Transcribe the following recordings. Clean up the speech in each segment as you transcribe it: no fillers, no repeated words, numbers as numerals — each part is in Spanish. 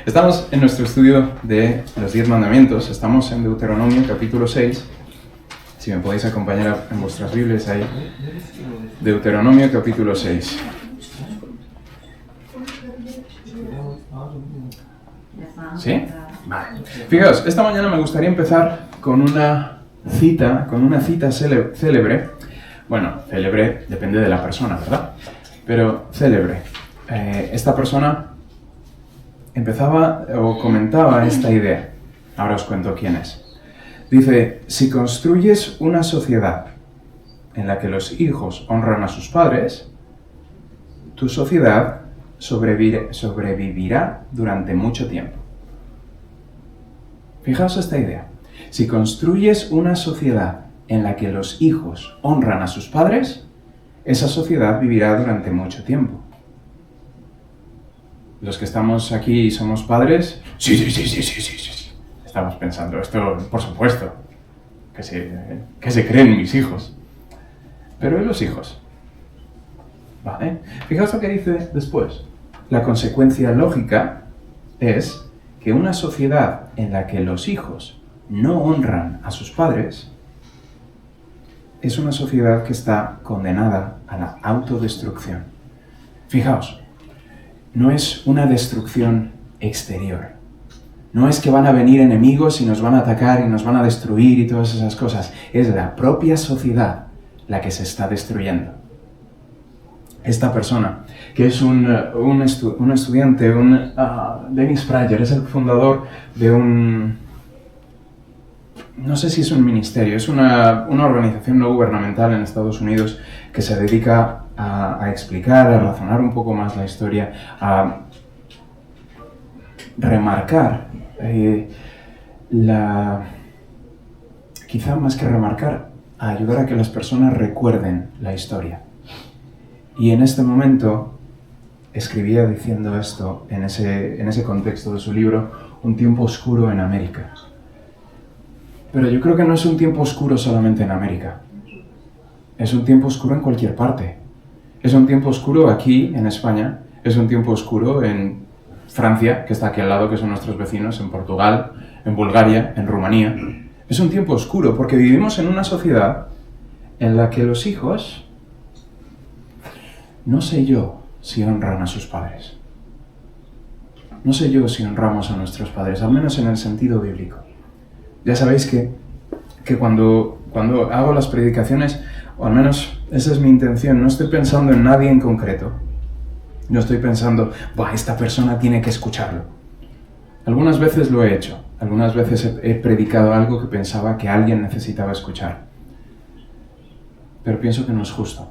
Estamos en nuestro estudio de los 10 mandamientos, estamos en Deuteronomio capítulo 6, si me podéis acompañar en vuestras Biblias ahí, Deuteronomio capítulo 6. ¿Sí? Vale. Fijaos, esta mañana me gustaría empezar con una cita célebre. Bueno, célebre depende de la persona, ¿verdad? Pero célebre. Esta persona empezaba o comentaba esta idea. Ahora os cuento quién es. Dice, si construyes una sociedad en la que los hijos honran a sus padres, tu sociedad sobrevivirá durante mucho tiempo. Fijaos esta idea. Si construyes una sociedad en la que los hijos honran a sus padres, esa sociedad vivirá durante mucho tiempo. Los que estamos aquí y somos padres, sí. Estamos pensando, esto por supuesto, que se creen mis hijos. Pero ¿y los hijos? ¿Vale? Fijaos lo que dice después. La consecuencia lógica es que una sociedad en la que los hijos no honran a sus padres es una sociedad que está condenada a la autodestrucción. Fijaos, no es una destrucción exterior. No es que van a venir enemigos y nos van a atacar y nos van a destruir y todas esas cosas. Es la propia sociedad la que se está destruyendo. Esta persona, que es un estudiante, Dennis Prager, es el fundador de no sé si es un ministerio, es una organización no gubernamental en Estados Unidos que se dedica a explicar, a razonar un poco más la historia, a remarcar, quizá más que remarcar, a ayudar a que las personas recuerden la historia. Y en este momento escribía diciendo esto en ese contexto de su libro, Un tiempo oscuro en América. Pero yo creo que no es un tiempo oscuro solamente en América. Es un tiempo oscuro en cualquier parte. Es un tiempo oscuro aquí en España, es un tiempo oscuro en Francia, que está aquí al lado, que son nuestros vecinos, en Portugal, en Bulgaria, en Rumanía. Es un tiempo oscuro porque vivimos en una sociedad en la que los hijos, no sé yo si honran a sus padres. No sé yo si honramos a nuestros padres, al menos en el sentido bíblico. Ya sabéis que cuando hago las predicaciones, o al menos esa es mi intención, no estoy pensando en nadie en concreto. No estoy pensando, esta persona tiene que escucharlo. Algunas veces lo he hecho, algunas veces he predicado algo que pensaba que alguien necesitaba escuchar. Pero pienso que no es justo.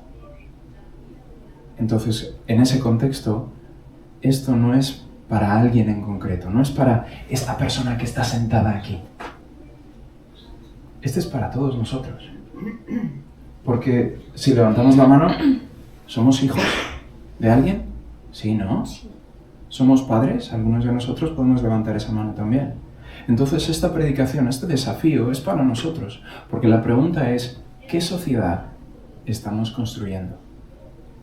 Entonces, en ese contexto, esto no es para alguien en concreto, no es para esta persona que está sentada aquí. Este es para todos nosotros. Porque si levantamos la mano, ¿somos hijos de alguien? Sí, ¿no? ¿Somos padres? Algunos de nosotros podemos levantar esa mano también. Entonces esta predicación, este desafío es para nosotros. Porque la pregunta es, ¿qué sociedad estamos construyendo?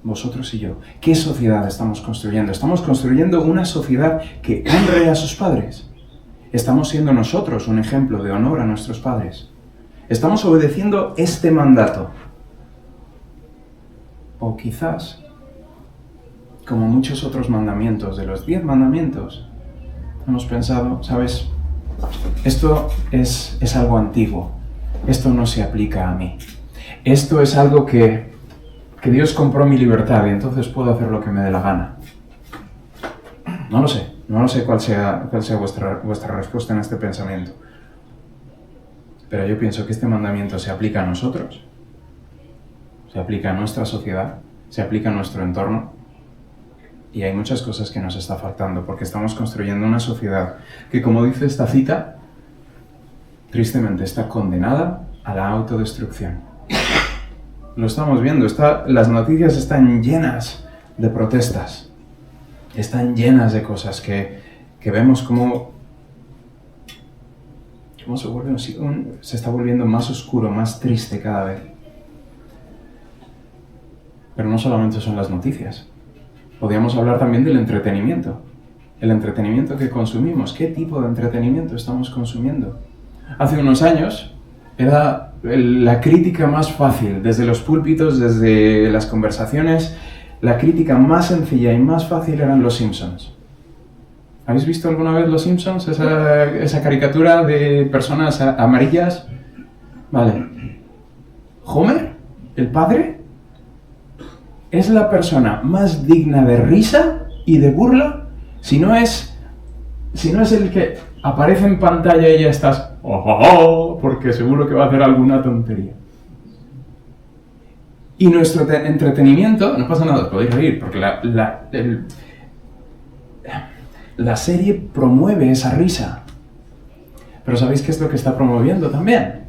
Vosotros y yo. ¿Qué sociedad estamos construyendo? ¿Estamos construyendo una sociedad que honre a sus padres? ¿Estamos siendo nosotros un ejemplo de honor a nuestros padres? ¿Estamos obedeciendo este mandato? O quizás, como muchos otros mandamientos, de los 10 mandamientos, hemos pensado, ¿sabes? Esto es algo antiguo. Esto no se aplica a mí. Esto es algo que Dios compró mi libertad y entonces puedo hacer lo que me dé la gana. No lo sé cuál sea vuestra respuesta en este pensamiento. Pero yo pienso que este mandamiento se aplica a nosotros, se aplica a nuestra sociedad, se aplica a nuestro entorno y hay muchas cosas que nos está faltando porque estamos construyendo una sociedad que, como dice esta cita, tristemente está condenada a la autodestrucción. Lo estamos viendo, las noticias están llenas de protestas, están llenas de cosas que vemos como se está volviendo más oscuro, más triste cada vez. Pero no solamente son las noticias. Podríamos hablar también del entretenimiento. el entretenimiento que consumimos. ¿Qué tipo de entretenimiento estamos consumiendo? Hace unos años era la crítica más fácil, desde los púlpitos, desde las conversaciones, la crítica más sencilla y más fácil eran los Simpsons. ¿Habéis visto alguna vez los Simpsons? Esa caricatura de personas amarillas. Vale. Homer, el padre, es la persona más digna de risa y de burla, si no es el que aparece en pantalla y ya estás, porque seguro que va a hacer alguna tontería. Y nuestro entretenimiento, no pasa nada, os podéis reír, porque la serie promueve esa risa. Pero ¿sabéis qué es lo que está promoviendo también?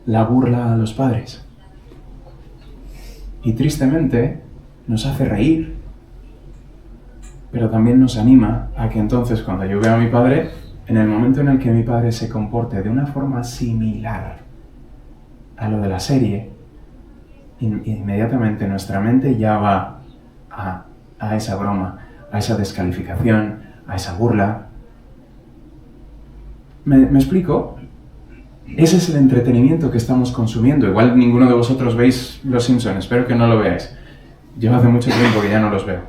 La burla a los padres. Y tristemente nos hace reír, pero también nos anima a que entonces cuando yo veo a mi padre, en el momento en el que mi padre se comporte de una forma similar a lo de la serie, inmediatamente nuestra mente ya va a esa broma, a esa descalificación, a esa burla. ¿Me explico? Ese es el entretenimiento que estamos consumiendo. Igual ninguno de vosotros veis Los Simpsons, espero que no lo veáis. Yo hace mucho tiempo que ya no los veo.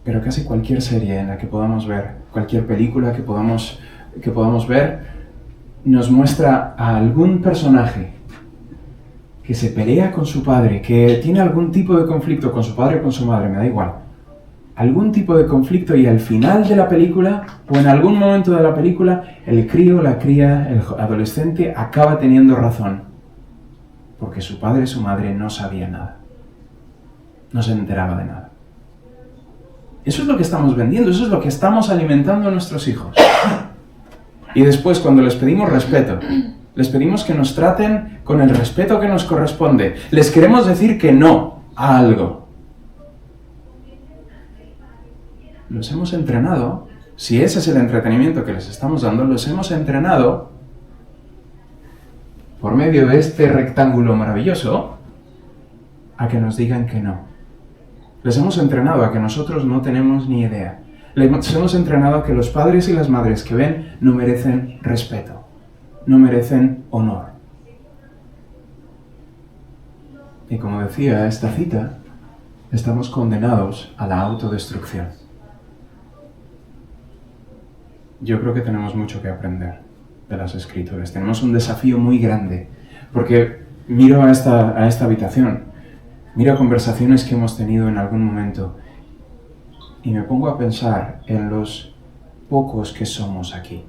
Pero casi cualquier serie en la que podamos ver, cualquier película que podamos ver, nos muestra a algún personaje que se pelea con su padre, que tiene algún tipo de conflicto con su padre o con su madre, me da igual. Algún tipo de conflicto y al final de la película, o en algún momento de la película, el crío, la cría, el adolescente acaba teniendo razón. Porque su padre y su madre no sabían nada. No se enteraba de nada. Eso es lo que estamos vendiendo, eso es lo que estamos alimentando a nuestros hijos. Y después, cuando les pedimos respeto, les pedimos que nos traten con el respeto que nos corresponde, les queremos decir que no a algo. Los hemos entrenado, si ese es el entretenimiento que les estamos dando, los hemos entrenado por medio de este rectángulo maravilloso a que nos digan que no. Les hemos entrenado a que nosotros no tenemos ni idea. Les hemos entrenado a que los padres y las madres que ven no merecen respeto, no merecen honor. Y como decía esta cita, estamos condenados a la autodestrucción. Yo creo que tenemos mucho que aprender de las Escrituras. Tenemos un desafío muy grande, porque miro a esta habitación, miro conversaciones que hemos tenido en algún momento y me pongo a pensar en los pocos que somos aquí,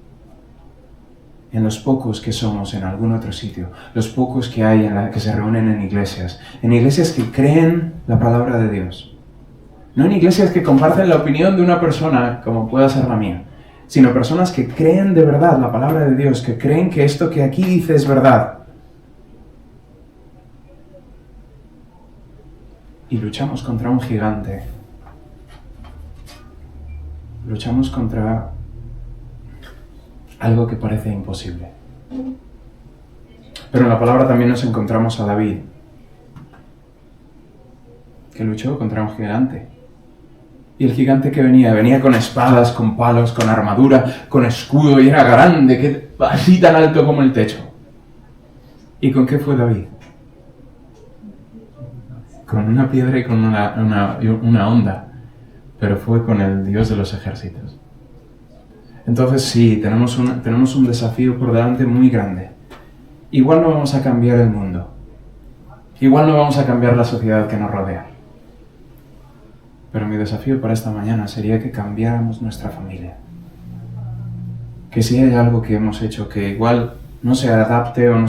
en los pocos que somos en algún otro sitio, los pocos que hay que se reúnen en iglesias que creen la palabra de Dios. No en iglesias que comparten la opinión de una persona, como pueda ser la mía, sino personas que creen de verdad la palabra de Dios, que creen que esto que aquí dice es verdad. Y luchamos contra un gigante. Luchamos contra algo que parece imposible. Pero en la palabra también nos encontramos a David, que luchó contra un gigante. Y el gigante que venía con espadas, con palos, con armadura, con escudo, y era grande, así tan alto como el techo. ¿Y con qué fue David? Con una piedra y con una honda, pero fue con el Dios de los ejércitos. Entonces sí, tenemos un desafío por delante muy grande. Igual no vamos a cambiar el mundo, igual no vamos a cambiar la sociedad que nos rodea. Pero mi desafío para esta mañana sería que cambiáramos nuestra familia. Que si hay algo que hemos hecho que igual no se adapte o no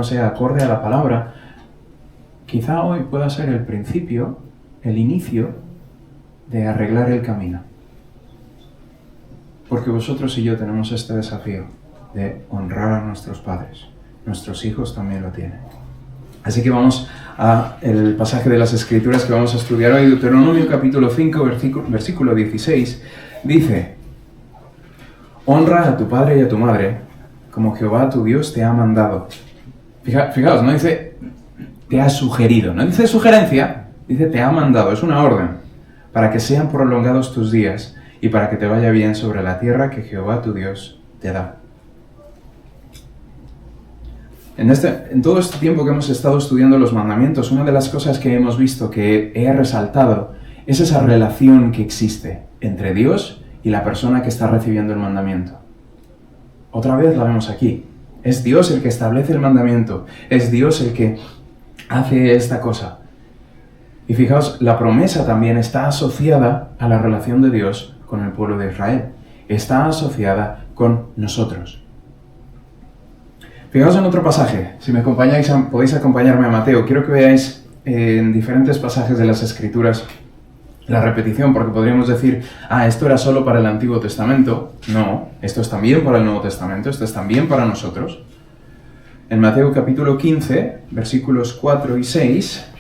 sea acorde a la palabra, quizá hoy pueda ser el principio, el inicio de arreglar el camino. Porque vosotros y yo tenemos este desafío de honrar a nuestros padres. Nuestros hijos también lo tienen. Así que vamos al pasaje de las Escrituras que vamos a estudiar hoy, Deuteronomio capítulo 5, versículo 16, dice: honra a tu padre y a tu madre, como Jehová tu Dios te ha mandado. Fijaos, no dice te ha sugerido, no dice sugerencia, dice te ha mandado, es una orden, para que sean prolongados tus días y para que te vaya bien sobre la tierra que Jehová tu Dios te da. En todo este tiempo que hemos estado estudiando los mandamientos, una de las cosas que hemos visto, que he resaltado, es esa relación que existe entre Dios y la persona que está recibiendo el mandamiento. Otra vez la vemos aquí. Es Dios el que establece el mandamiento. Es Dios el que hace esta cosa. Y fijaos, la promesa también está asociada a la relación de Dios con el pueblo de Israel. Está asociada con nosotros. Fijaos en otro pasaje. Si me acompañáis, podéis acompañarme a Mateo. Quiero que veáis en diferentes pasajes de las Escrituras la repetición, porque podríamos decir, esto era solo para el Antiguo Testamento. No, esto es también para el Nuevo Testamento, esto es también para nosotros. En Mateo capítulo 15, versículos 4 y 6,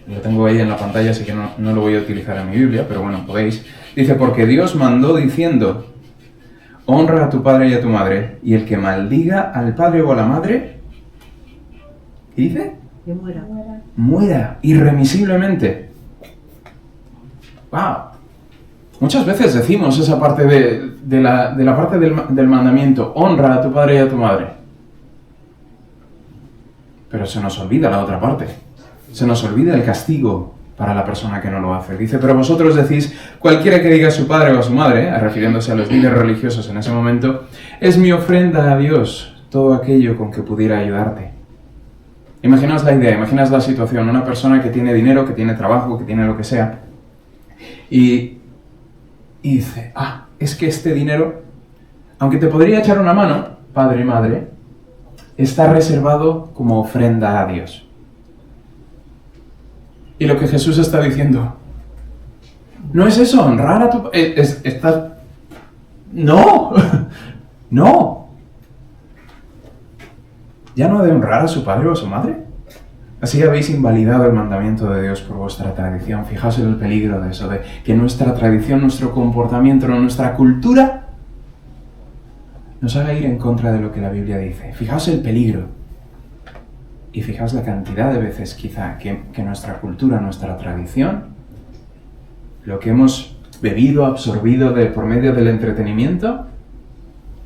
lo tengo ahí en la pantalla, así que no lo voy a utilizar en mi Biblia, pero bueno, podéis. Dice, porque Dios mandó diciendo, honra a tu padre y a tu madre, y el que maldiga al padre o a la madre, ¿qué dice? Que muera. Muera irremisiblemente. ¡Wow! Muchas veces decimos esa parte de la parte del mandamiento, honra a tu padre y a tu madre. Pero se nos olvida la otra parte. Se nos olvida el castigo para la persona que no lo hace. Dice, pero vosotros decís, cualquiera que diga a su padre o a su madre, refiriéndose a los líderes religiosos en ese momento, es mi ofrenda a Dios, todo aquello con que pudiera ayudarte. Imaginaos la idea, imaginaos la situación, una persona que tiene dinero, que tiene trabajo, que tiene lo que sea, y dice, es que este dinero, aunque te podría echar una mano, padre y madre, está reservado como ofrenda a Dios. Y lo que Jesús está diciendo, no es eso, honrar a tu... ¡No! ¡No! ¿Ya no ha de honrar a su padre o a su madre? Así habéis invalidado el mandamiento de Dios por vuestra tradición. Fijaos en el peligro de eso, de que nuestra tradición, nuestro comportamiento, nuestra cultura nos haga ir en contra de lo que la Biblia dice. Fijaos el peligro. Y fijaos la cantidad de veces quizá que nuestra cultura, nuestra tradición, lo que hemos bebido, absorbido por medio del entretenimiento,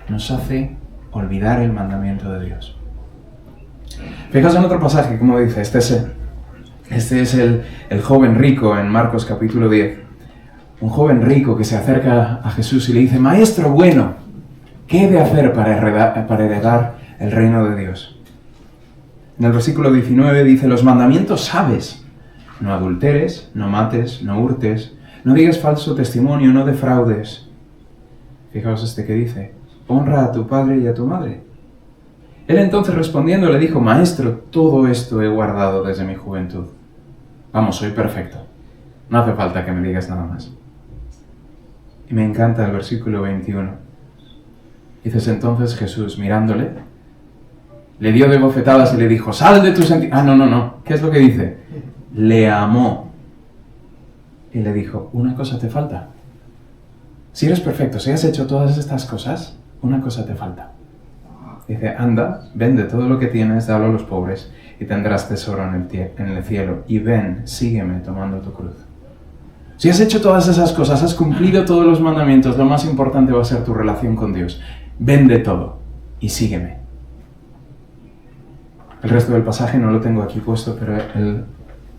nos hace olvidar el mandamiento de Dios. Fijaos en otro pasaje, como dice, este es el joven rico en Marcos capítulo 10. Un joven rico que se acerca a Jesús y le dice, Maestro bueno, ¿qué he de hacer para heredar el reino de Dios? En el versículo 19 dice, los mandamientos sabes, no adulteres, no mates, no hurtes, no digas falso testimonio, no defraudes. Fijaos que dice, honra a tu padre y a tu madre. Él entonces respondiendo le dijo, Maestro, todo esto he guardado desde mi juventud. Vamos, soy perfecto. No hace falta que me digas nada más. Y me encanta el versículo 21. Dices entonces Jesús, mirándole, le dio de bofetadas y le dijo, sal de tu santidad. No. ¿Qué es lo que dice? Le amó. Y le dijo, una cosa te falta. Si eres perfecto, si has hecho todas estas cosas, una cosa te falta. Dice, anda, vende todo lo que tienes, dalo a los pobres y tendrás tesoro en el cielo. Y ven, sígueme tomando tu cruz. Si has hecho todas esas cosas, has cumplido todos los mandamientos, lo más importante va a ser tu relación con Dios. Vende todo y sígueme. El resto del pasaje no lo tengo aquí puesto, pero el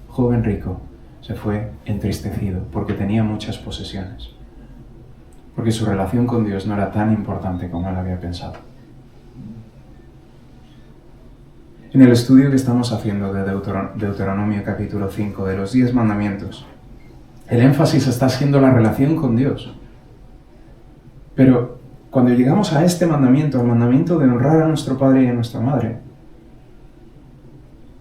joven rico se fue entristecido porque tenía muchas posesiones. Porque su relación con Dios no era tan importante como él había pensado. En el estudio que estamos haciendo de Deuteronomio capítulo 5, de los 10 mandamientos, el énfasis está siendo la relación con Dios. Pero cuando llegamos a este mandamiento, al mandamiento de honrar a nuestro padre y a nuestra madre,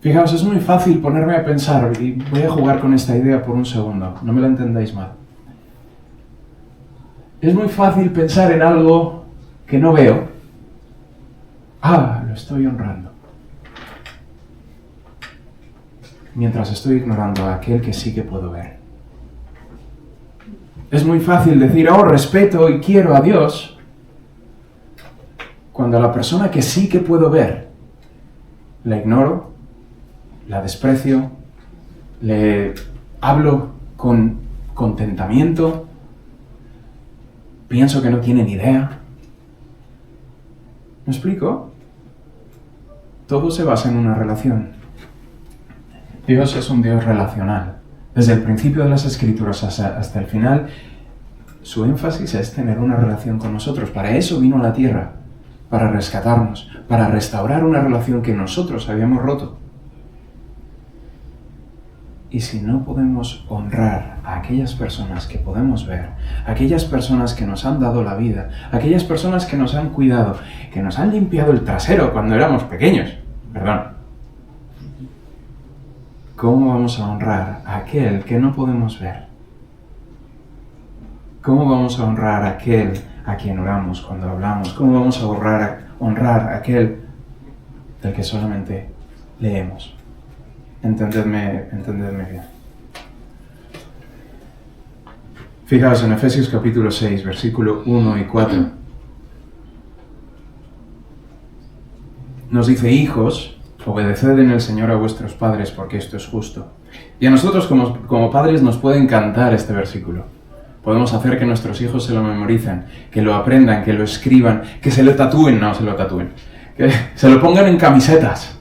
fijaos, es muy fácil ponerme a pensar, y voy a jugar con esta idea por un segundo, no me la entendáis mal. Es muy fácil pensar en algo que no veo. Lo estoy honrando. Mientras estoy ignorando a aquel que sí que puedo ver. Es muy fácil decir, respeto y quiero a Dios, cuando a la persona que sí que puedo ver, la ignoro, la desprecio, le hablo con contentamiento. Pienso que no tienen idea. ¿Me explico? Todo se basa en una relación. Dios es un Dios relacional. Desde el principio de las Escrituras hasta el final, su énfasis es tener una relación con nosotros. Para eso vino a la tierra, para rescatarnos, para restaurar una relación que nosotros habíamos roto. Y si no podemos honrar a aquellas personas que podemos ver, aquellas personas que nos han dado la vida, aquellas personas que nos han cuidado, que nos han limpiado el trasero cuando éramos pequeños, perdón, ¿cómo vamos a honrar a aquel que no podemos ver? ¿Cómo vamos a honrar a aquel a quien oramos cuando hablamos? ¿Cómo vamos a honrar a aquel del que solamente leemos? Entendedme bien. Fijaos en Efesios capítulo 6, versículo 1 y 4. Nos dice: hijos, obedeced en el Señor a vuestros padres, porque esto es justo. Y a nosotros como padres nos puede encantar este versículo. Podemos hacer que nuestros hijos se lo memoricen, que lo aprendan, que lo escriban, que se lo tatúen, que se lo pongan en camisetas.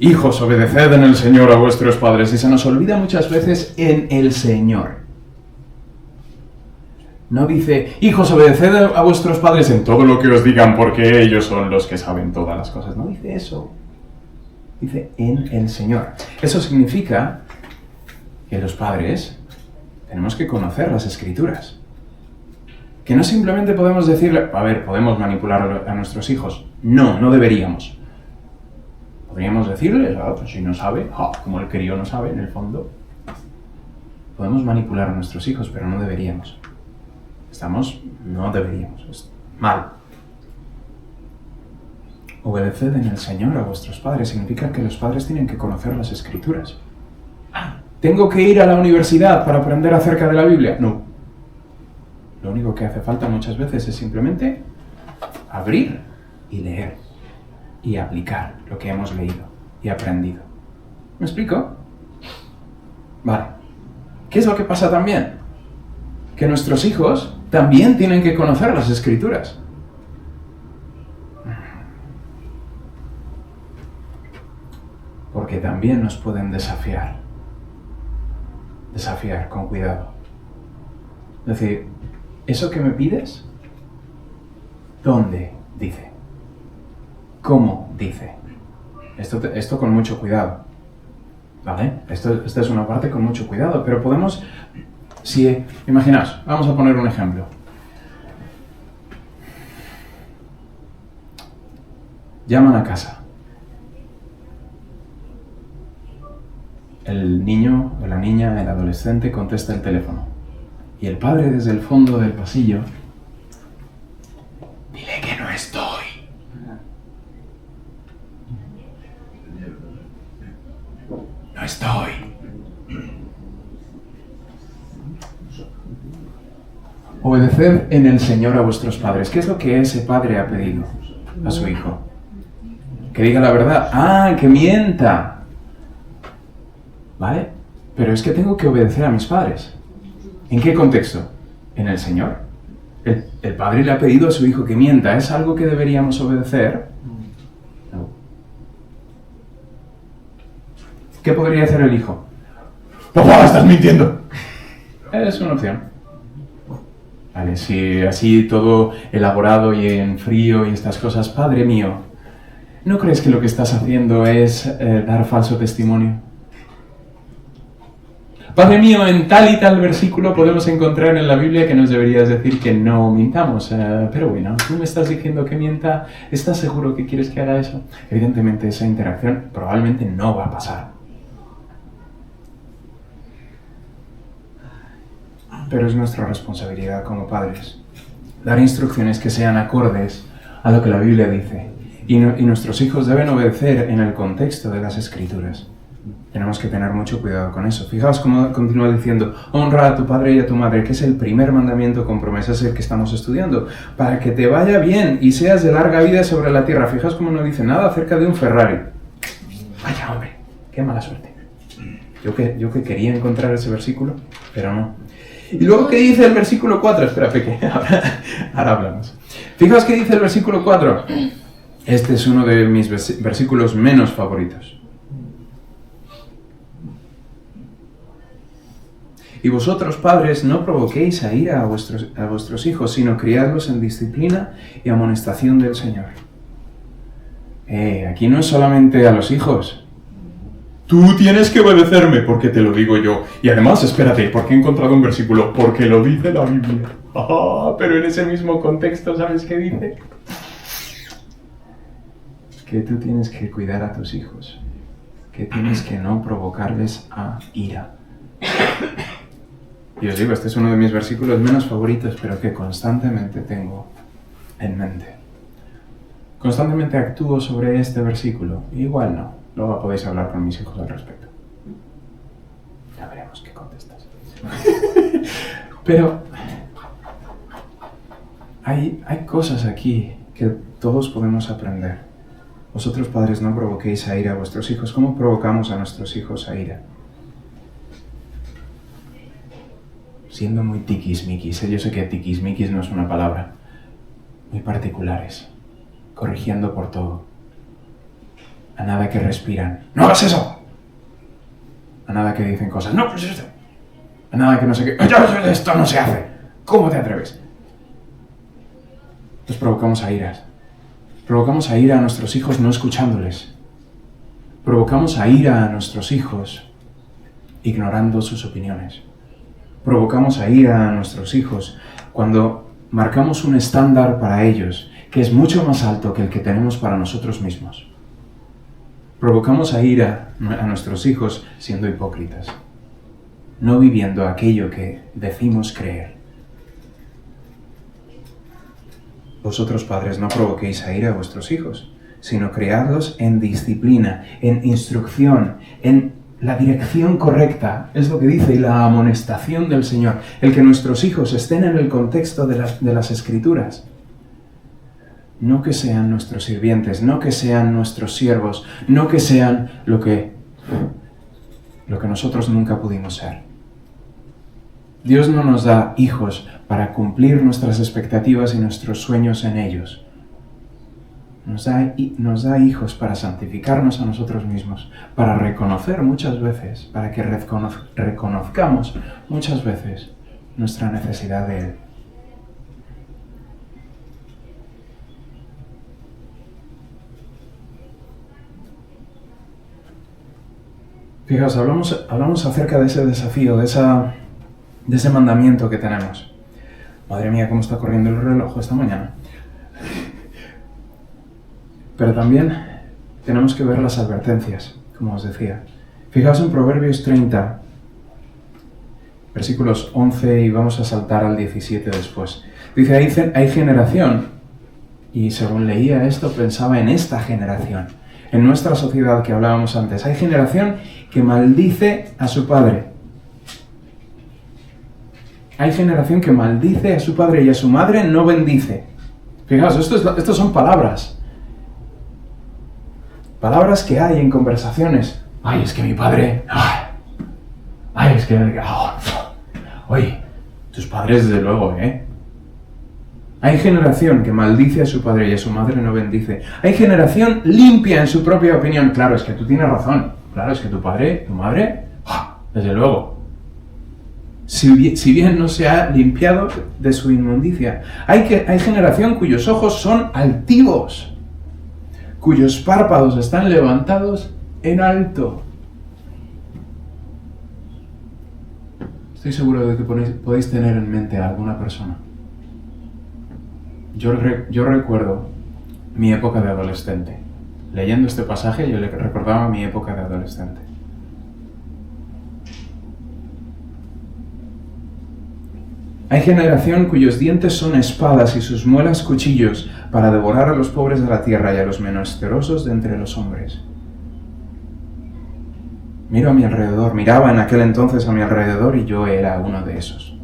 Hijos, obedeced en el Señor a vuestros padres. Y se nos olvida muchas veces en el Señor. No dice: hijos, obedeced a vuestros padres en todo lo que os digan, porque ellos son los que saben todas las cosas. No dice eso. Dice en el Señor. Eso significa que los padres tenemos que conocer las Escrituras. Que no simplemente podemos decirle: a ver, podemos manipular a nuestros hijos. No deberíamos. Podríamos decirles: pues si no sabe, como el crío no sabe, en el fondo. Podemos manipular a nuestros hijos, pero no deberíamos. No deberíamos. Es mal. Obedeced en el Señor a vuestros padres significa que los padres tienen que conocer las Escrituras. ¿Tengo que ir a la universidad para aprender acerca de la Biblia? No. Lo único que hace falta muchas veces es simplemente abrir y leer. Y aplicar lo que hemos leído y aprendido. ¿Me explico? Vale. ¿Qué es lo que pasa también? Que nuestros hijos también tienen que conocer las Escrituras. Porque también nos pueden desafiar. Desafiar con cuidado. Es decir, ¿eso que me pides? ¿Dónde dice? ¿Cómo dice? Esto con mucho cuidado, ¿vale? Esta es una parte con mucho cuidado, pero podemos, imaginaos, vamos a poner un ejemplo. Llaman a casa. El niño o la niña, el adolescente, contesta el teléfono. Y el padre, desde el fondo del pasillo: dile que no estoy. No estoy. Obedeced en el Señor a vuestros padres. ¿Qué es lo que ese padre ha pedido a su hijo? Que diga la verdad. Que mienta. ¿Vale? Pero es que tengo que obedecer a mis padres. ¿En qué contexto? En el Señor. El padre le ha pedido a su hijo que mienta. ¿Es algo que deberíamos obedecer? No. ¿Qué podría hacer el hijo? ¡Papá, estás mintiendo! Es una opción. Vale, si así todo elaborado y en frío y estas cosas: Padre mío, ¿no crees que lo que estás haciendo es dar falso testimonio? Padre mío, en tal y tal versículo podemos encontrar en la Biblia que nos deberías decir que no mintamos. Pero bueno, tú me estás diciendo que mienta. ¿Estás seguro que quieres que haga eso? Evidentemente esa interacción probablemente no va a pasar. Pero es nuestra responsabilidad como padres dar instrucciones que sean acordes a lo que la Biblia dice. Y nuestros hijos deben obedecer en el contexto de las Escrituras. Tenemos que tener mucho cuidado con eso. Fijaos cómo continúa diciendo: honra a tu padre y a tu madre, que es el primer mandamiento con promesa, es el que estamos estudiando, para que te vaya bien y seas de larga vida sobre la tierra. Fijaos cómo no dice nada acerca de un Ferrari. Vaya hombre, qué mala suerte. Yo que quería encontrar ese versículo, pero no. Y luego, ¿qué dice el versículo 4? Espera, Peque, ahora hablamos. Fijaos qué dice el versículo 4. Este es uno de mis versículos menos favoritos. Y vosotros, padres, no provoquéis a ira a vuestros hijos, sino criadlos en disciplina y amonestación del Señor. Aquí no es solamente a los hijos. Tú tienes que obedecerme porque te lo digo yo. Y además, espérate, ¿por qué he encontrado un versículo? Porque lo dice la Biblia. Pero en ese mismo contexto, ¿sabes qué dice? Que tú tienes que cuidar a tus hijos. Que tienes que no provocarles a ira. Y os digo, este es uno de mis versículos menos favoritos, pero que constantemente tengo en mente. Constantemente actúo sobre este versículo. Igual no. Luego podéis hablar con mis hijos al respecto. Ya veremos qué contestas. Pero hay cosas aquí que todos podemos aprender. Vosotros, padres, no provoquéis a ira a vuestros hijos. ¿Cómo provocamos a nuestros hijos a ira? Siendo muy tiquismiquis. Yo sé que tiquismiquis no es una palabra. Muy particulares. Corrigiendo por todo. A nada que respiran. ¡No hagas eso! A nada que dicen cosas. ¡No, pues esto! A nada que no sé qué. ¡Esto no se hace! ¿Cómo te atreves? Los provocamos a iras. Provocamos a ira a nuestros hijos no escuchándoles. Provocamos a ira a nuestros hijos ignorando sus opiniones. Provocamos a ira a nuestros hijos cuando marcamos un estándar para ellos que es mucho más alto que el que tenemos para nosotros mismos. Provocamos a ira a nuestros hijos siendo hipócritas, no viviendo aquello que decimos creer. Vosotros, padres, no provoquéis a ira a vuestros hijos, sino criadlos en disciplina, en instrucción, en la dirección correcta, es lo que dice, y la amonestación del Señor, el que nuestros hijos estén en el contexto de las Escrituras. No que sean nuestros sirvientes, no que sean nuestros siervos, no que sean lo que nosotros nunca pudimos ser. Dios no nos da hijos para cumplir nuestras expectativas y nuestros sueños en ellos. Nos da hijos para santificarnos a nosotros mismos, para reconocer muchas veces, para que reconozcamos muchas veces nuestra necesidad de Él. Fijaos, hablamos acerca de ese desafío, de ese mandamiento que tenemos. Madre mía, cómo está corriendo el reloj esta mañana. Pero también tenemos que ver las advertencias, como os decía. Fijaos en Proverbios 30, versículos 11, y vamos a saltar al 17 después. Dice, hay generación, y según leía esto pensaba en esta generación, en nuestra sociedad que hablábamos antes. Hay generación que maldice a su padre. Hay generación que maldice a su padre y a su madre no bendice. Fijaos, estos son palabras. Palabras que hay en conversaciones. Ay, es que mi padre... Ay, es que... Oye, tus padres desde luego, ¿eh? Hay generación que maldice a su padre y a su madre no bendice. Hay generación limpia en su propia opinión. Claro, es que tú tienes razón. Claro, es que tu padre, tu madre... Desde luego. Si bien no se ha limpiado de su inmundicia. Hay generación cuyos ojos son altivos, cuyos párpados están levantados en alto. Estoy seguro de que podéis tener en mente a alguna persona. Yo recuerdo mi época de adolescente. Leyendo este pasaje yo le recordaba mi época de adolescente. Hay generación cuyos dientes son espadas y sus muelas cuchillos para devorar a los pobres de la tierra y a los menesterosos de entre los hombres. Miro a mi alrededor, miraba en aquel entonces a mi alrededor y yo era uno de esos.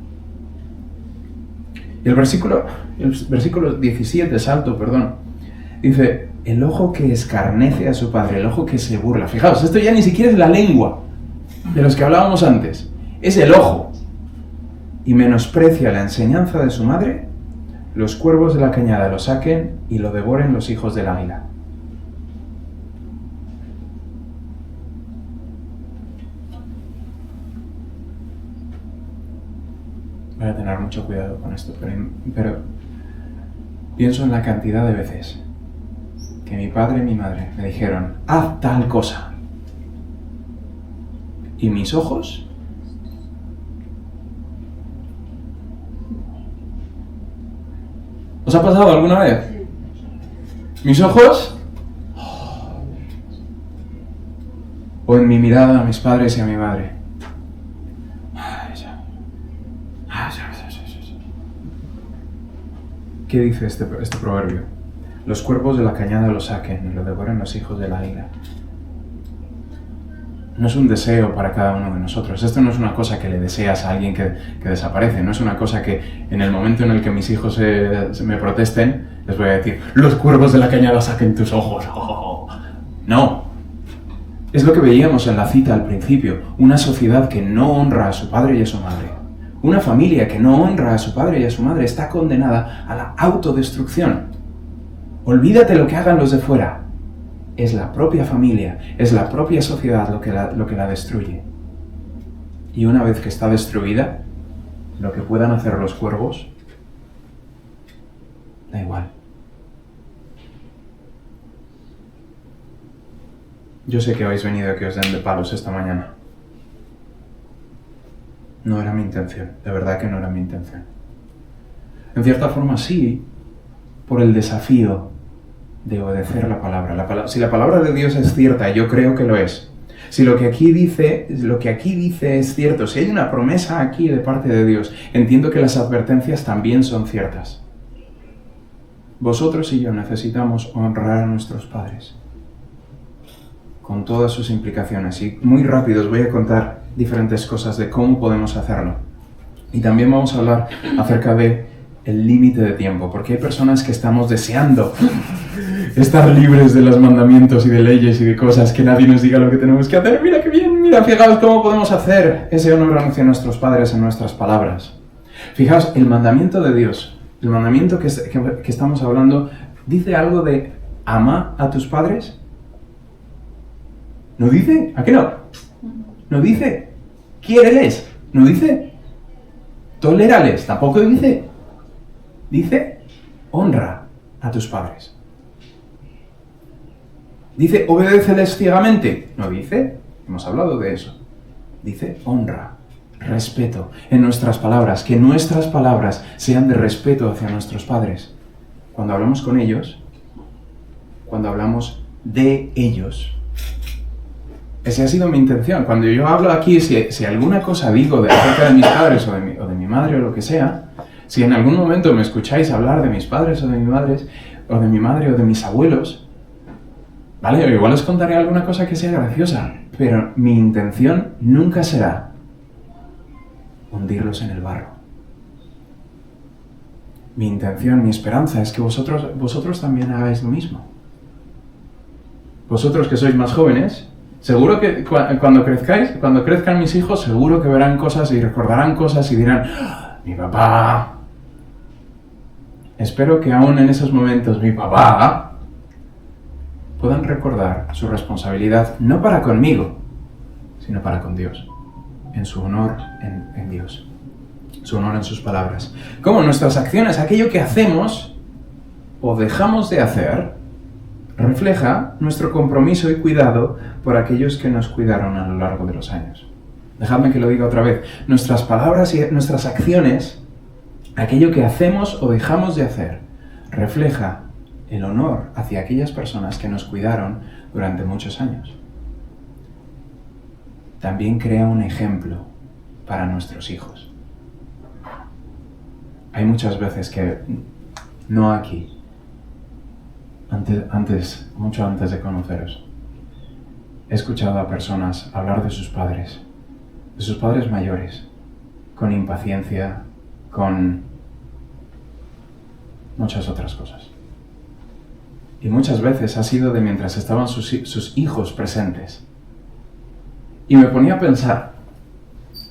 Y el versículo 17, dice, el ojo que escarnece a su padre, el ojo que se burla. Fijaos, esto ya ni siquiera es la lengua. de los que hablábamos antes, es el ojo, y menosprecia la enseñanza de su madre, los cuervos de la cañada lo saquen y lo devoren los hijos del águila. Voy a tener mucho cuidado con esto, pero pienso en la cantidad de veces que mi padre y mi madre me dijeron, haz tal cosa. Y mis ojos ¿os ha pasado alguna vez? Mis ojos o en mi mirada a mis padres y a mi madre. ¿Qué dice este proverbio? Los cuervos de la cañada lo saquen y lo devoren los hijos del águila. No es un deseo para cada uno de nosotros. Esto no es una cosa que le deseas a alguien que desaparece. No es una cosa que en el momento en el que mis hijos se me protesten, les voy a decir, los cuervos de la cañada saquen tus ojos. No. Es lo que veíamos en la cita al principio. Una sociedad que no honra a su padre y a su madre. Una familia que no honra a su padre y a su madre está condenada a la autodestrucción. Olvídate lo que hagan los de fuera. Es la propia familia, es la propia sociedad lo que la destruye. Y una vez que está destruida, lo que puedan hacer los cuervos, da igual. Yo sé que habéis venido a que os den de palos esta mañana. No era mi intención, de verdad que no era mi intención. En cierta forma sí, por el desafío de obedecer la palabra. Si la palabra de Dios es cierta, yo creo que lo es. Si lo que aquí dice es cierto, si hay una promesa aquí de parte de Dios, entiendo que las advertencias también son ciertas. Vosotros y yo necesitamos honrar a nuestros padres, con todas sus implicaciones. Y muy rápido os voy a contar diferentes cosas de cómo podemos hacerlo. Y también vamos a hablar acerca de el límite de tiempo, porque hay personas que estamos deseando estar libres de los mandamientos y de leyes y de cosas, que nadie nos diga lo que tenemos que hacer. Mira qué bien, mira, fijaos cómo podemos hacer ese honor hacia nuestros padres en nuestras palabras. Fijaos, el mandamiento de Dios, el mandamiento que estamos hablando, ¿dice algo de ama a tus padres? ¿No dice? ¿A qué no? ¿No dice? ¿Quiéreles? ¿No dice? ¿Tolérales? Tampoco dice. Dice, honra a tus padres. Dice, obedéceles ciegamente. No dice, hemos hablado de eso. Dice, honra, respeto en nuestras palabras. Que nuestras palabras sean de respeto hacia nuestros padres. Cuando hablamos con ellos, cuando hablamos de ellos. Esa ha sido mi intención. Cuando yo hablo aquí, si alguna cosa digo acerca de mis padres o de mi madre o lo que sea, si en algún momento me escucháis hablar de mis padres o de mi madre o de mis abuelos, vale, igual os contaré alguna cosa que sea graciosa, pero mi intención nunca será hundirlos en el barro. Mi intención, mi esperanza es que vosotros también hagáis lo mismo. Vosotros que sois más jóvenes, seguro que cuando crezcan mis hijos, seguro que verán cosas y recordarán cosas y dirán, ¡ah, mi papá! Espero que aún en esos momentos mi papá puedan recordar su responsabilidad, no para conmigo, sino para con Dios, en su honor en Dios, su honor en sus palabras. Como nuestras acciones, aquello que hacemos o dejamos de hacer, refleja nuestro compromiso y cuidado por aquellos que nos cuidaron a lo largo de los años. Dejadme que lo diga otra vez. Nuestras palabras y nuestras acciones, aquello que hacemos o dejamos de hacer, refleja el honor hacia aquellas personas que nos cuidaron durante muchos años. También crea un ejemplo para nuestros hijos. Hay muchas veces que, no aquí, mucho antes de conoceros, he escuchado a personas hablar de sus padres mayores, con impaciencia, con muchas otras cosas. Y muchas veces ha sido de mientras estaban sus hijos presentes. Y me ponía a pensar,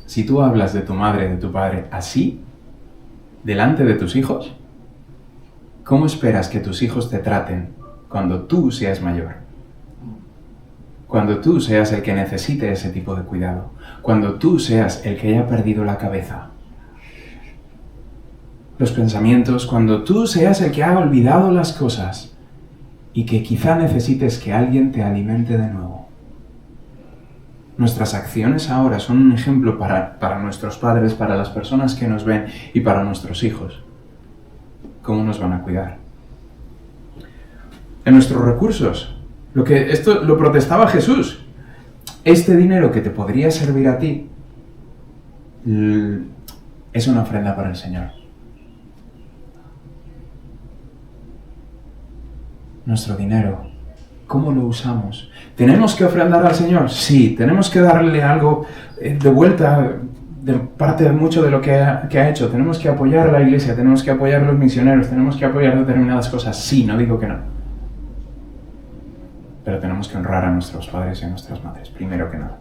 si tú hablas de tu madre, de tu padre, así, delante de tus hijos, ¿cómo esperas que tus hijos te traten cuando tú seas mayor? Cuando tú seas el que necesite ese tipo de cuidado. Cuando tú seas el que haya perdido la cabeza. Los pensamientos, cuando tú seas el que haya olvidado las cosas y que quizá necesites que alguien te alimente de nuevo. Nuestras acciones ahora son un ejemplo para nuestros padres, para las personas que nos ven y para nuestros hijos. ¿Cómo nos van a cuidar? En nuestros recursos. Esto lo protestaba Jesús. Este dinero que te podría servir a ti es una ofrenda para el Señor. Nuestro dinero, ¿cómo lo usamos? ¿Tenemos que ofrendar al Señor? Sí. ¿Tenemos que darle algo de vuelta de parte de mucho de lo que ha hecho? ¿Tenemos que apoyar a la iglesia? ¿Tenemos que apoyar a los misioneros? ¿Tenemos que apoyar determinadas cosas? Sí, no digo que no. Pero tenemos que honrar a nuestros padres y a nuestras madres, primero que nada.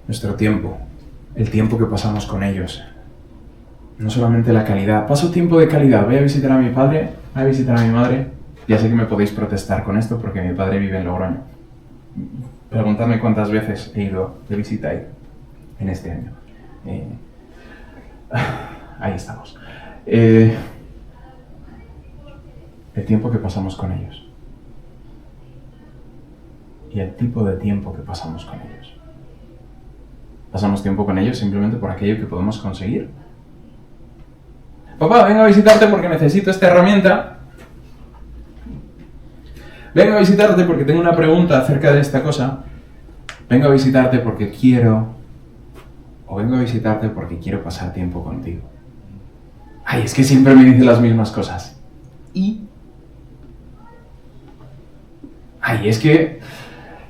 Nuestro tiempo, el tiempo que pasamos con ellos. No solamente la calidad. Paso tiempo de calidad. Voy a visitar a mi padre, voy a visitar a mi madre. Ya sé que me podéis protestar con esto porque mi padre vive en Logroño. Preguntadme cuántas veces he ido de visita ahí en este año. Ahí estamos. El tiempo que pasamos con ellos. Y el tipo de tiempo que pasamos con ellos. Pasamos tiempo con ellos simplemente por aquello que podemos conseguir. Papá, vengo a visitarte porque necesito esta herramienta. Vengo a visitarte porque tengo una pregunta acerca de esta cosa. Vengo a visitarte porque quiero. O vengo a visitarte porque quiero pasar tiempo contigo. Ay, es que siempre me dice las mismas cosas. Ay, es que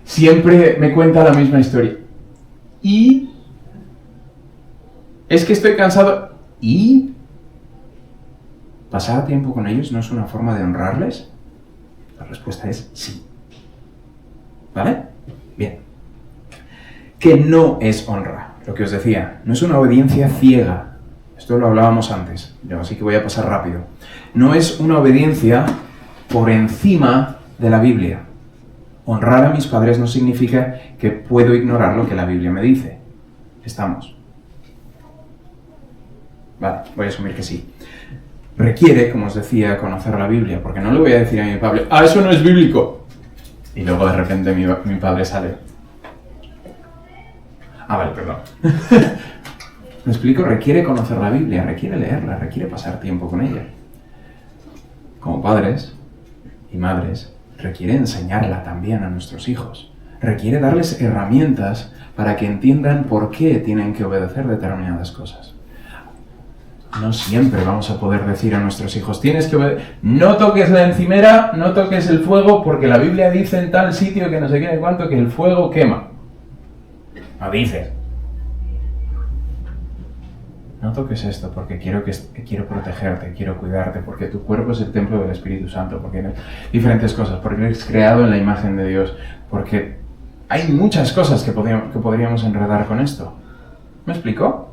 siempre me cuenta la misma historia. Es que estoy cansado. ¿Pasar tiempo con ellos no es una forma de honrarles? La respuesta es sí. ¿Vale? Bien. Que no es honra, lo que os decía. No es una obediencia ciega. Esto lo hablábamos antes, así que voy a pasar rápido. No es una obediencia por encima de la Biblia. Honrar a mis padres no significa que puedo ignorar lo que la Biblia me dice. ¿Estamos? Vale, voy a asumir que sí. Requiere, como os decía, conocer la Biblia, porque no le voy a decir a mi padre, eso no es bíblico. Y luego de repente mi padre sale. Vale, perdón. ¿Me explico? Requiere conocer la Biblia, requiere leerla, requiere pasar tiempo con ella. Como padres y madres, requiere enseñarla también a nuestros hijos. Requiere darles herramientas para que entiendan por qué tienen que obedecer determinadas cosas. No siempre vamos a poder decir a nuestros hijos, tienes que obedecer, no toques la encimera, no toques el fuego, porque la Biblia dice en tal sitio que no sé qué de cuánto que el fuego quema. No dices. No toques esto porque quiero protegerte, quiero cuidarte, porque tu cuerpo es el templo del Espíritu Santo, porque eres diferentes cosas, porque eres creado en la imagen de Dios, porque hay muchas cosas que podríamos enredar con esto. ¿Me explico?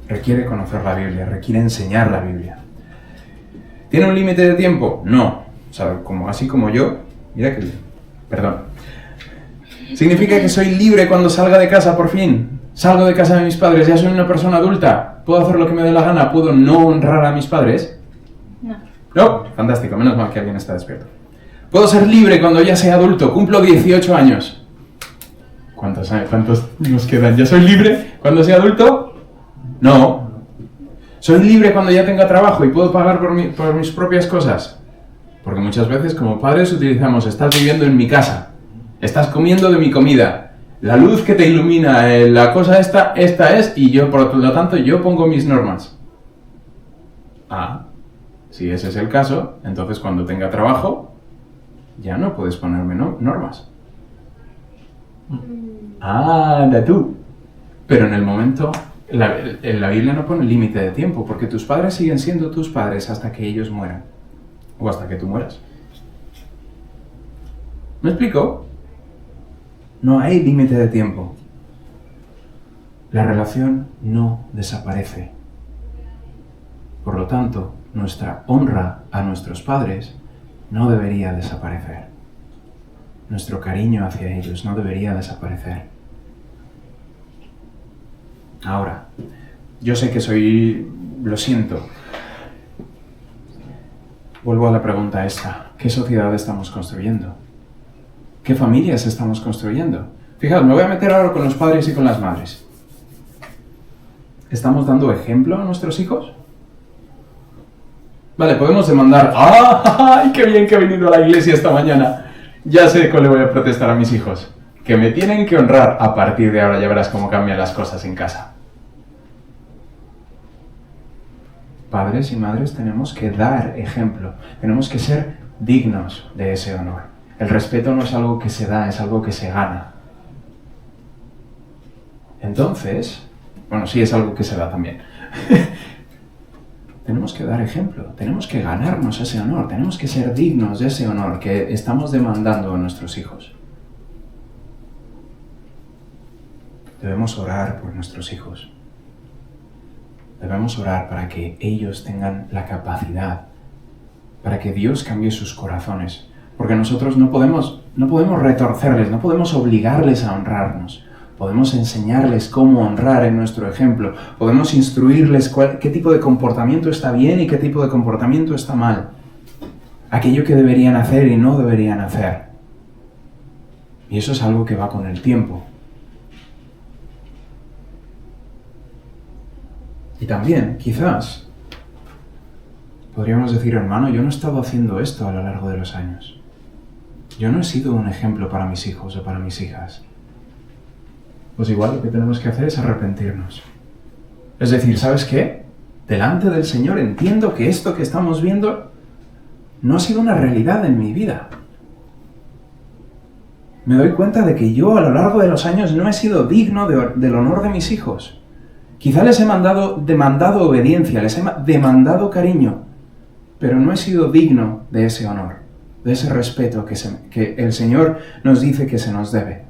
Requiere conocer la Biblia, requiere enseñar la Biblia. ¿Tiene un límite de tiempo? No. O sea, así como yo, mira que... Perdón. ¿Significa que soy libre cuando salga de casa por fin? Salgo de casa de mis padres, ya soy una persona adulta. ¿Puedo hacer lo que me dé la gana? ¿Puedo no honrar a mis padres? No. No, fantástico, menos mal que alguien está despierto. ¿Puedo ser libre cuando ya sea adulto? Cumplo 18 años. ¿Cuántos nos quedan? ¿Ya soy libre cuando sea adulto? No. ¿Soy libre cuando ya tenga trabajo y puedo pagar por mis propias cosas? Porque muchas veces como padres utilizamos, estás viviendo en mi casa, estás comiendo de mi comida, la luz que te ilumina, la cosa esta es, y yo, por lo tanto, yo pongo mis normas. Si ese es el caso, entonces cuando tenga trabajo, ya no puedes ponerme normas. Anda tú. Pero en el momento... La Biblia no pone límite de tiempo, porque tus padres siguen siendo tus padres hasta que ellos mueran. O hasta que tú mueras. ¿Me explico? No hay límite de tiempo. La relación no desaparece. Por lo tanto, nuestra honra a nuestros padres no debería desaparecer. Nuestro cariño hacia ellos no debería desaparecer. Ahora, yo sé que lo siento. Vuelvo a la pregunta esta. ¿Qué sociedad estamos construyendo? ¿Qué familias estamos construyendo? Fijaos, me voy a meter ahora con los padres y con las madres. ¿Estamos dando ejemplo a nuestros hijos? Vale, podemos demandar, ¡ay, qué bien que he venido a la iglesia esta mañana! Ya sé que le voy a protestar a mis hijos. Que me tienen que honrar. A partir de ahora ya verás cómo cambian las cosas en casa. Padres y madres tenemos que dar ejemplo. Tenemos que ser dignos de ese honor. El respeto no es algo que se da, es algo que se gana. Entonces, bueno, sí es algo que se da también. Tenemos que dar ejemplo, tenemos que ganarnos ese honor, tenemos que ser dignos de ese honor que estamos demandando a nuestros hijos. Debemos orar por nuestros hijos. Debemos orar para que ellos tengan la capacidad, para que Dios cambie sus corazones. Porque nosotros no podemos retorcerles, no podemos obligarles a honrarnos. Podemos enseñarles cómo honrar en nuestro ejemplo. Podemos instruirles qué tipo de comportamiento está bien y qué tipo de comportamiento está mal. Aquello que deberían hacer y no deberían hacer. Y eso es algo que va con el tiempo. Y también, quizás, podríamos decir, hermano, yo no he estado haciendo esto a lo largo de los años. Yo no he sido un ejemplo para mis hijos o para mis hijas. Pues igual lo que tenemos que hacer es arrepentirnos. Es decir, ¿sabes qué? Delante del Señor entiendo que esto que estamos viendo no ha sido una realidad en mi vida. Me doy cuenta de que yo a lo largo de los años no he sido digno del honor de mis hijos. Quizá les he demandado obediencia, les he demandado cariño, pero no he sido digno de ese honor, de ese respeto que el Señor nos dice que se nos debe.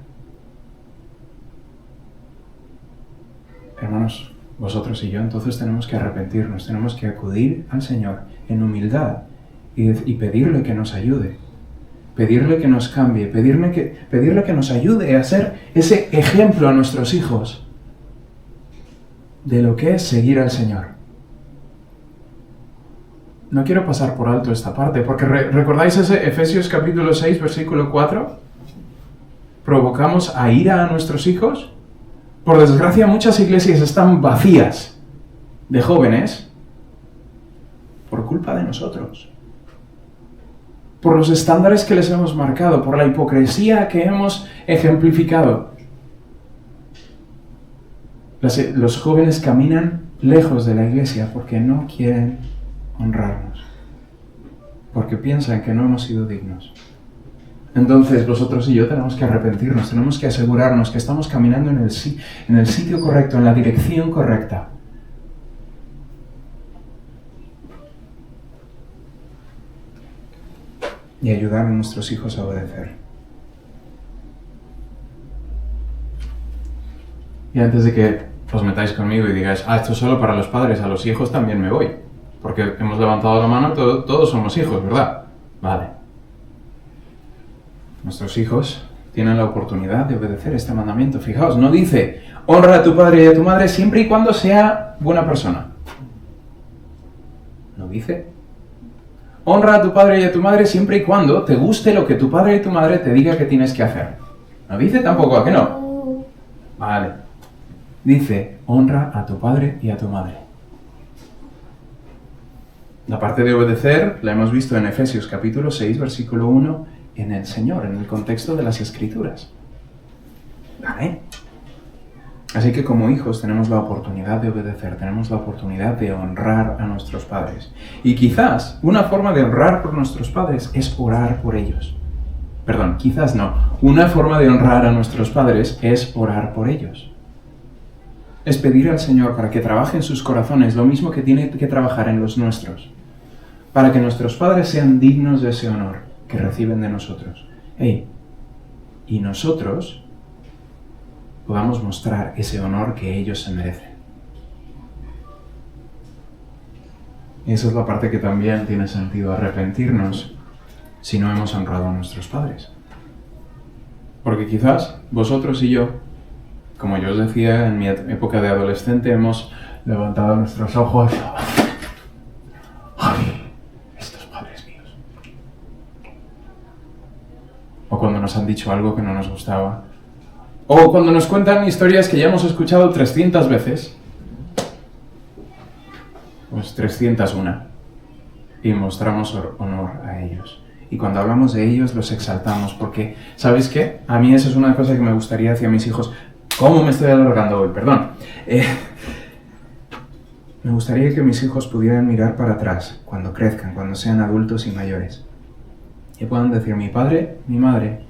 Hermanos, vosotros y yo entonces tenemos que arrepentirnos, tenemos que acudir al Señor en humildad y pedirle que nos ayude, pedirle que nos cambie, pedirle que nos ayude a ser ese ejemplo a nuestros hijos de lo que es seguir al Señor. No quiero pasar por alto esta parte, porque ¿recordáis ese Efesios capítulo 6, versículo 4? ¿Provocamos a ira a nuestros hijos? Por desgracia, muchas iglesias están vacías de jóvenes por culpa de nosotros. Por los estándares que les hemos marcado, por la hipocresía que hemos ejemplificado. Los jóvenes caminan lejos de la iglesia porque no quieren honrarnos, porque piensan que no hemos sido dignos. Entonces vosotros y yo tenemos que arrepentirnos, tenemos que asegurarnos que estamos caminando en el sitio correcto, en la dirección correcta. Y ayudar a nuestros hijos a obedecer. Y antes de que os metáis conmigo y digáis, esto es solo para los padres, a los hijos también me voy. Porque hemos levantado la mano, todos somos hijos, ¿verdad? Vale. Nuestros hijos tienen la oportunidad de obedecer este mandamiento. Fijaos, no dice, honra a tu padre y a tu madre siempre y cuando sea buena persona. No dice, honra a tu padre y a tu madre siempre y cuando te guste lo que tu padre y tu madre te diga que tienes que hacer. No dice tampoco, ¿a qué no? Vale. Dice, honra a tu padre y a tu madre. La parte de obedecer la hemos visto en Efesios capítulo 6, versículo 1, en el Señor, en el contexto de las Escrituras. ¿Vale? Así que como hijos tenemos la oportunidad de obedecer, tenemos la oportunidad de honrar a nuestros padres. Y quizás una forma de honrar por nuestros padres es orar por ellos. Perdón, quizás no. Una forma de honrar a nuestros padres es orar por ellos. Es pedir al Señor para que trabaje en sus corazones lo mismo que tiene que trabajar en los nuestros. Para que nuestros padres sean dignos de ese honor que reciben de nosotros. y nosotros podamos mostrar ese honor que ellos se merecen. Y esa es la parte que también tiene sentido arrepentirnos si no hemos honrado a nuestros padres. Porque quizás vosotros y yo, como yo os decía, en mi época de adolescente hemos levantado nuestros ojos. ¡Ay! Estos padres míos. O cuando nos han dicho algo que no nos gustaba. O cuando nos cuentan historias que ya hemos escuchado 300 veces. Pues 301. Y mostramos honor a ellos. Y cuando hablamos de ellos, los exaltamos. Porque, ¿sabéis qué? A mí eso es una cosa que me gustaría hacia mis hijos. ¿Cómo me estoy alargando hoy? Perdón. Me gustaría que mis hijos pudieran mirar para atrás cuando crezcan, cuando sean adultos y mayores. Y puedan decir, mi padre, mi madre,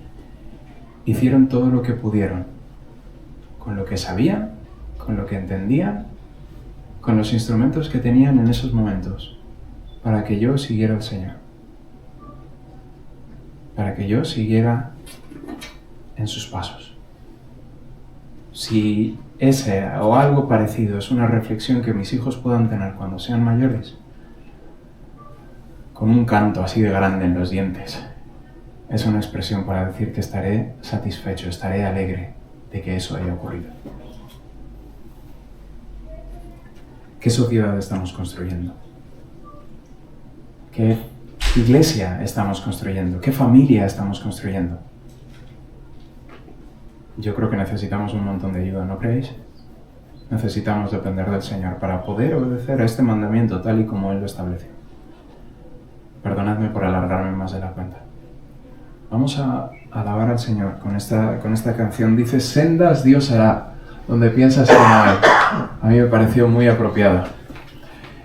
hicieron todo lo que pudieron. Con lo que sabían, con lo que entendían, con los instrumentos que tenían en esos momentos, para que yo siguiera al Señor. Para que yo siguiera en sus pasos. Si ese o algo parecido es una reflexión que mis hijos puedan tener cuando sean mayores, con un canto así de grande en los dientes, es una expresión para decir que estaré satisfecho, estaré alegre de que eso haya ocurrido. ¿Qué sociedad estamos construyendo? ¿Qué iglesia estamos construyendo? ¿Qué familia estamos construyendo? Yo creo que necesitamos un montón de ayuda, ¿no creéis? Necesitamos depender del Señor para poder obedecer a este mandamiento tal y como Él lo establece. Perdonadme por alargarme más de la cuenta. Vamos a alabar al Señor con esta canción. Dice, sendas Dios hará, donde piensas que no hay. A mí me pareció muy apropiada.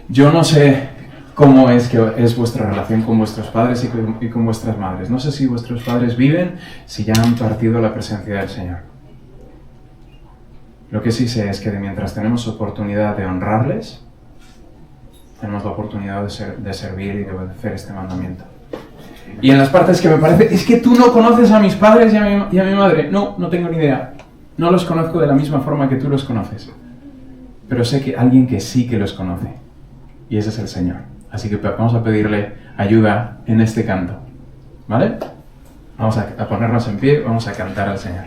Yo no sé cómo es vuestra relación con vuestros padres y con vuestras madres. No sé si vuestros padres viven, si ya han partido la presencia del Señor. Lo que sí sé es que mientras tenemos oportunidad de honrarles, tenemos la oportunidad de servir y de obedecer este mandamiento. Y en las partes que me parece, es que tú no conoces a mis padres y a mi madre. No tengo ni idea. No los conozco de la misma forma que tú los conoces. Pero sé que alguien que sí que los conoce. Y ese es el Señor. Así que vamos a pedirle ayuda en este canto. ¿Vale? Vamos a ponernos en pie, vamos a cantar al Señor.